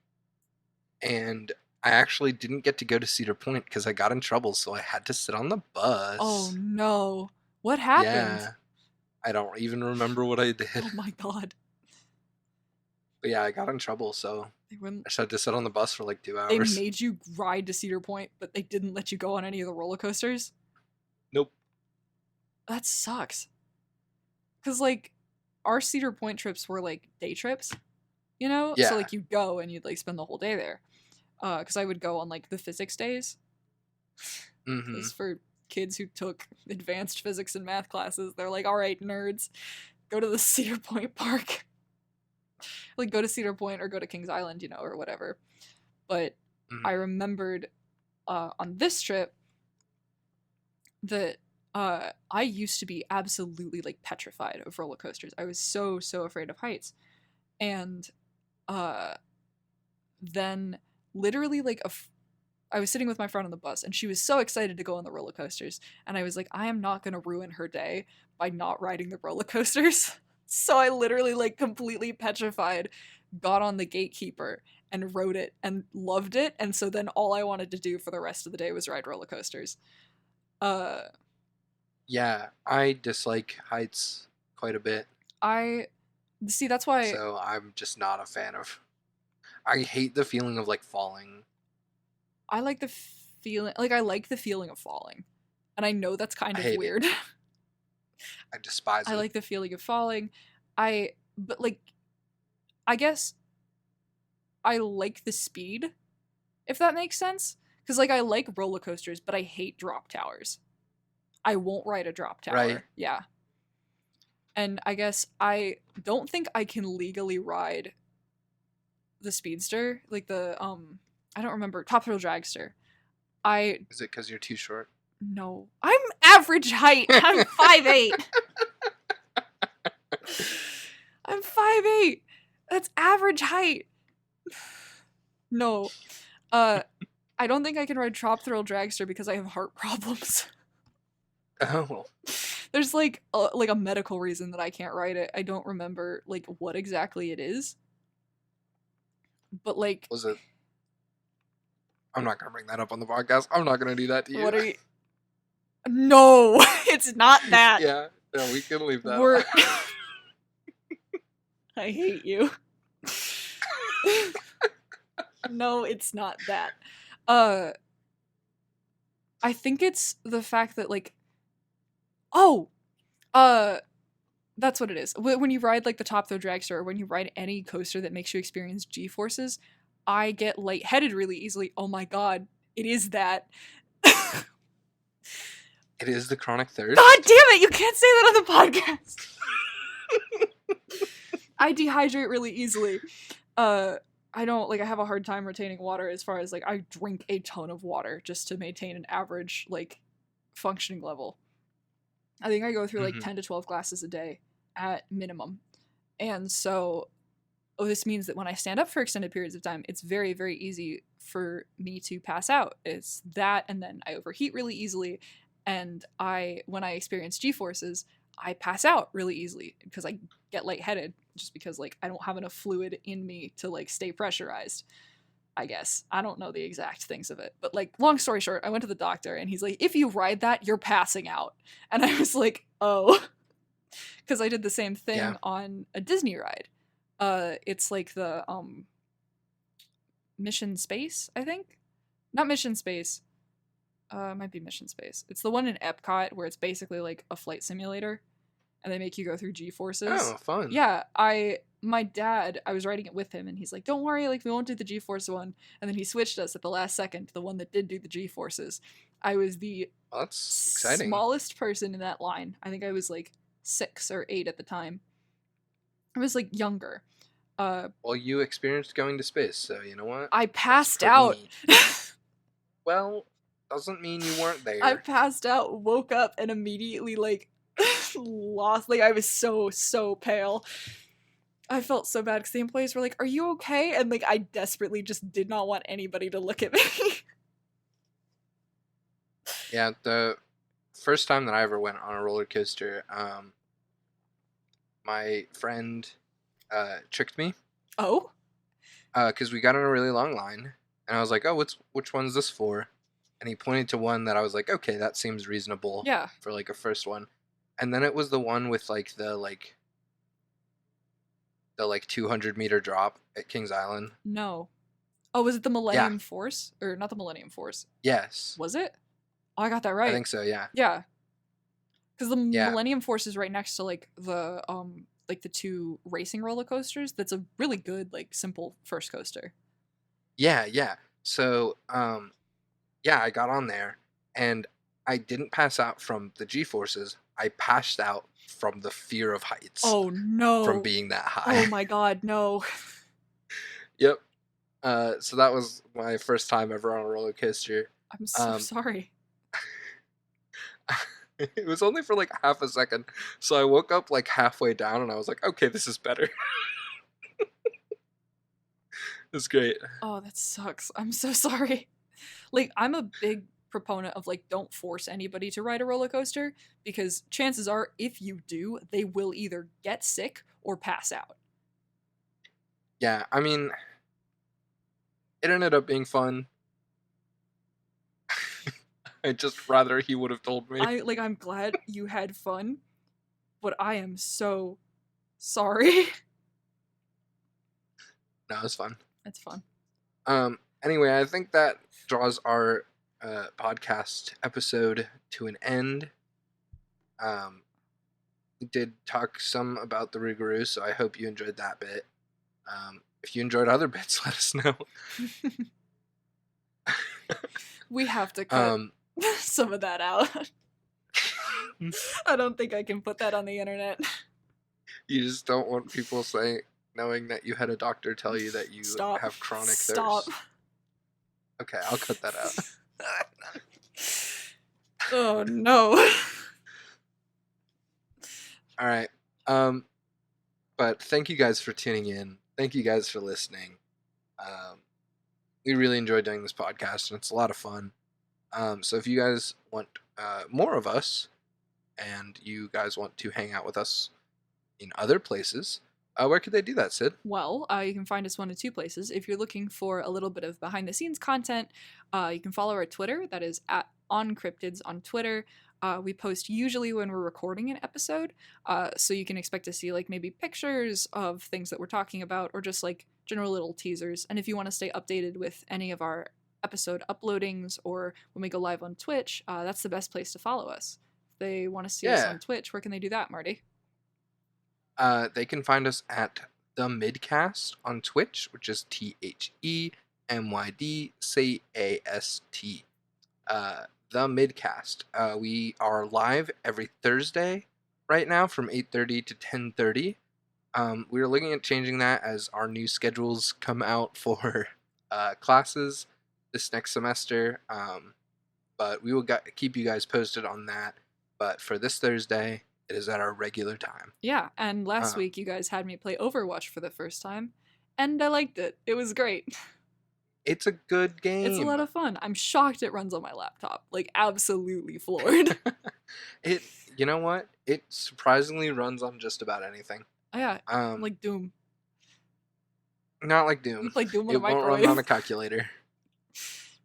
and I actually didn't get to go to Cedar Point because I got in trouble, so I had to sit on the bus. Oh no! What happened? Yeah. I don't even remember what I did. Oh my god. But yeah, I got in trouble, so They wouldn't. I just had to sit on the bus for like 2 They hours. made you ride to Cedar Point, but they didn't let you go on any of the roller coasters. Nope. That sucks. Cause like our Cedar Point trips were like day trips, you know. So Yeah. like you'd go and you'd like spend the whole day there. Cause I would go on like the physics days. Mm-hmm. Cause for kids who took advanced physics and math classes, they're like, all right, nerds, go to the Cedar Point Park. Like go to Cedar Point or go to Kings Island, you know, or whatever. But Mm-hmm. I remembered on this trip that I used to be absolutely like petrified of roller coasters. I was so afraid of heights, and uh, then literally like I was sitting with my friend on the bus, and she was so excited to go on the roller coasters, and I was like, I am not gonna ruin her day by not riding the roller coasters. So I literally like completely petrified, got on the Gatekeeper and rode it and loved it, and so then all I wanted to do for the rest of the day was ride roller coasters. Uh, Yeah, I dislike heights quite a bit, I see that's why so I'm just not a fan of. I hate the feeling of like falling. I like the feeling like I like the feeling of falling. And I know that's kind I of hate it. weird. I despise I it. like the feeling of falling. But like I guess I like the speed, if that makes sense. Cuz like I like roller coasters, but I hate drop towers. I won't ride a drop tower. Right. Yeah. And I guess I don't think I can legally ride the speedster, like the I don't remember, Top Thrill Dragster. I Is it because you're too short? No. I'm average height. I'm 5'8". I'm 5'8". That's average height. No. I don't think I can ride Top Thrill Dragster because I have heart problems. Oh, There's like a medical reason that I can't ride it. I don't remember like what exactly it is. But like was it? I'm not gonna bring that up on the podcast. I'm not gonna do that to you. what are you No, it's not that. Yeah, no, we can leave that. We're I hate you. No, it's not that. I think it's the fact that like oh, that's what it is. When you ride like the Top Thrill Dragster or when you ride any coaster that makes you experience G-forces, I get lightheaded really easily. Oh my god, it is that. It is the chronic thirst. God damn it, you can't say that on the podcast. I dehydrate really easily. I don't like I have a hard time retaining water as far as like I drink a ton of water just to maintain an average like functioning level. I think I go through like 10 to 12 glasses a day at minimum. And so this means that when I stand up for extended periods of time, it's very, very easy for me to pass out. It's that, and then I overheat really easily. And when I experience G-forces, I pass out really easily because I get lightheaded just because like I don't have enough fluid in me to like stay pressurized. I guess. I don't know the exact things of it. But like long story short, I went to the doctor and he's like, if you ride that, you're passing out. And I was like, oh. Because I did the same thing on a Disney ride. It's like the Mission Space, I think? Not Mission Space. It might be Mission Space. It's the one in Epcot where it's basically like a flight simulator and they make you go through G-forces. Oh, fun. Yeah, my dad, I was writing it with him and he's like, don't worry, like we won't do the G-force one. And then he switched us at the last second to the one that did do the G-forces. I was the that's exciting. Smallest person in that line. I think I was like 6 or 8 at the time. I was like younger. Well, you experienced going to space, so you know what? I passed out. Well, doesn't mean you weren't there. I passed out, woke up, and immediately like lost. Like I was so pale. I felt so bad because the employees were like, "Are you okay?" And like I desperately just did not want anybody to look at me. Yeah, the first time that I ever went on a roller coaster, my friend tricked me. Oh? Because we got in a really long line, and I was like, "Oh, which one's this for?" And he pointed to one that I was like, "Okay, that seems reasonable." Yeah. For like a first one, And then it was the one with the 200-meter drop at Kings Island. No. Oh, was it the Yeah. Millennium Force? Or not the Millennium Force. Yes. Was it? Oh, I got that I right. think so, yeah. Yeah. Because the Yeah. Millennium Force is right next to the two racing roller coasters. That's a really good, like, simple first coaster. Yeah, yeah. So, yeah, I got on there and I didn't pass out from the G-forces. I passed out from the fear of heights Oh from no. being that high. Oh my god, no. Yep. So that was my first time ever on a roller coaster. I'm so Um, sorry. It was only for like half a second. So I woke up like halfway down and I was like, okay, this is better. It's great. Oh, that sucks. I'm so sorry. Like, I'm a big proponent of, like, don't force anybody to ride a roller coaster because chances are, if you do, they will either get sick or pass out. Yeah, I mean, it ended up being fun. I just rather he would have told me. I'm glad you had fun, but I am so sorry. No, it was fun. It's fun. Anyway, I think that draws our podcast episode to an end. We did talk some about the Rougarou, so I hope you enjoyed that bit. If you enjoyed other bits, let us know. We have to cut some of that out. I don't think I can put that on the internet. You just don't want people knowing that you had a doctor tell you that you Stop. have chronic Stop. thirst. Okay, I'll cut that out. Oh no. All right. But thank you guys for tuning in. Thank you guys for listening. We really enjoy doing this podcast, and it's a lot of fun. So if you guys want more of us, and you guys want to hang out with us in other places, where could they do that, Sid? Well, you can find us one of two places. If you're looking for a little bit of behind the scenes content, you can follow our Twitter. That is at OnCryptids on Twitter. We post usually when we're recording an episode, so you can expect to see like maybe pictures of things that we're talking about or just like general little teasers. And if you want to stay updated with any of our episode uploadings or when we go live on Twitch, that's the best place to follow us. If they want to see us on Twitch, where can they do that, Marty? They can find us at the Midcast on Twitch, which is TheMydCast. The Midcast. We are live every Thursday right now from 8:30 to 10:30. We are looking at changing that as our new schedules come out for classes this next semester. But we will keep you guys posted on that. But for this Thursday, it is at our regular time. Yeah, and last week you guys had me play Overwatch for the first time, and I liked it. It was great. It's a good game. It's a lot of fun. I'm shocked it runs on my laptop. Like, absolutely floored. You know what? It surprisingly runs on just about anything. Oh, yeah, like Doom. Not like Doom. Like Doom on a It won't microwave. run on a calculator.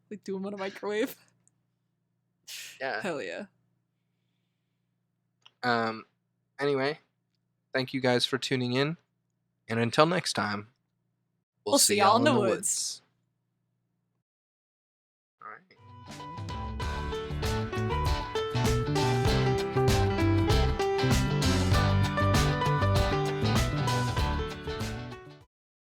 Like Doom on a microwave. Yeah. Hell yeah. Anyway, thank you guys for tuning in, and until next time, we'll see y'all in the woods.